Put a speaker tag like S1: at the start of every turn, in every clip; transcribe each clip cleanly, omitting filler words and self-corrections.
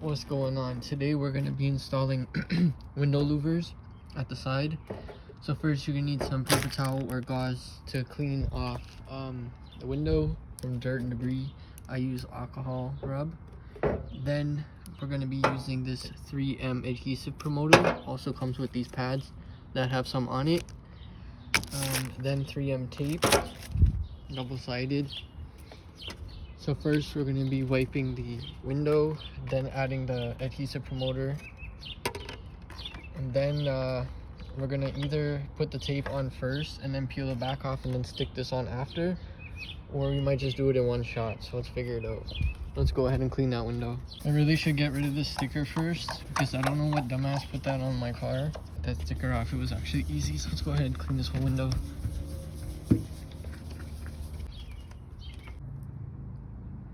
S1: What's going on? Today we're going to be installing window louvers at the side. So first you're going to need some paper towel or gauze to clean off the window from dirt and debris. I use alcohol rub. Then we're going to be using this 3M adhesive promoter. Also comes with these pads that have some on it. Then 3M tape, double-sided. So first we're going to be wiping the window, then adding the adhesive promoter, and then we're going to either put the tape on first and then peel the back off and then stick this on after, or we might just do it in one shot. So let's figure it out. Let's go ahead and clean that window. I really should get rid of this sticker first, because I don't know what dumbass put that on my car. That sticker off, it was actually easy. So let's go ahead and clean this whole window.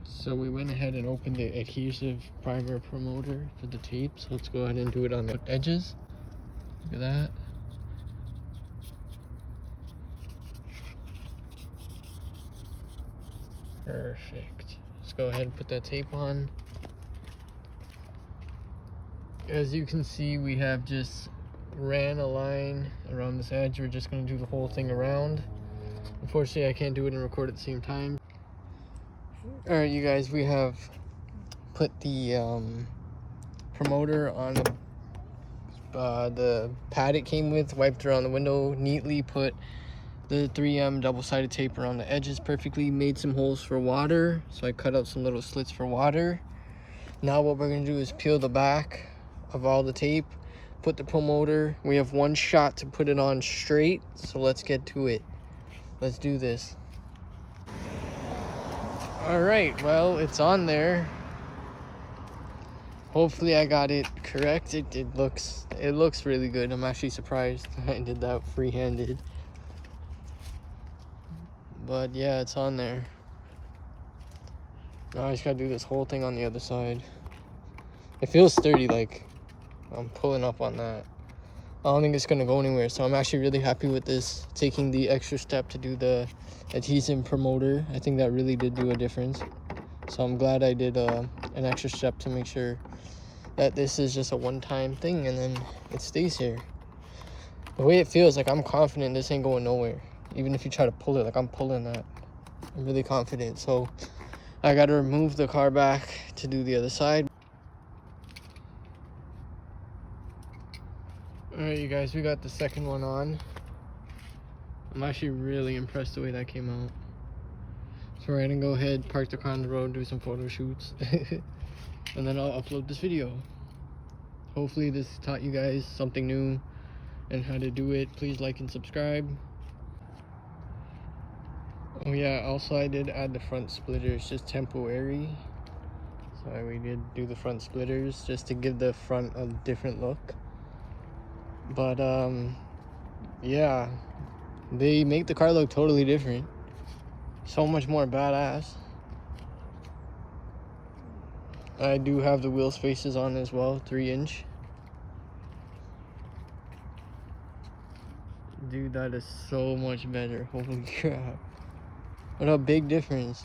S1: So we went ahead and opened the adhesive primer promoter for the tape. So let's go ahead and do it on the edges. Look at that. Perfect. Let's go ahead and put that tape on. As you can see, we have just ran a line around this edge. We're just going to do the whole thing around. Unfortunately, I can't do it and record at the same time. Alright, you guys, we have put the promoter on the pad it came with, wiped around the window, neatly put the 3M double-sided tape around the edges perfectly, made some holes for water, so I cut out some little slits for water. Now what we're going to do is peel the back of all the tape, put the promoter. We have one shot to put it on straight, so let's get to it. Let's do this. Alright, well, it's on there. Hopefully I got it correct. It looks really good. I'm actually surprised I did that free-handed. But yeah, it's on there. Now I just gotta do this whole thing on the other side. It feels sturdy, like I'm pulling up on that. I don't think it's gonna go anywhere, so I'm actually really happy with this, taking the extra step to do the adhesive promoter. I think that really did do a difference, so I'm glad I did an extra step to make sure that this is just a one-time thing and then it stays here. The way it feels, like I'm confident this ain't going nowhere. Even if you try to pull it, like I'm pulling that. I'm really confident. So I gotta remove the car back to do the other side. Alright, you guys, we got the second one on. I'm actually really impressed the way that came out. So we're gonna go ahead, park the car on the road, do some photo shoots, and then I'll upload this video. Hopefully this taught you guys something new and how to do it. Please like and subscribe. Oh yeah, also I did add the front splitters, just temporary. So we did do the front splitters just to give the front a different look. But yeah, they make the car look totally different. So much more badass. I do have the wheel spaces on as well, 3-inch. Dude, that is so much better. Holy crap. What a big difference.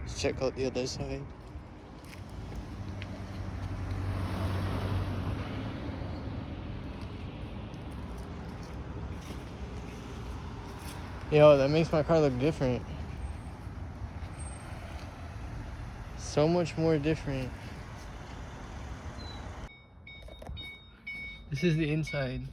S1: Let's check out the other side. Yo, that makes my car look different. So much more different. This is the inside.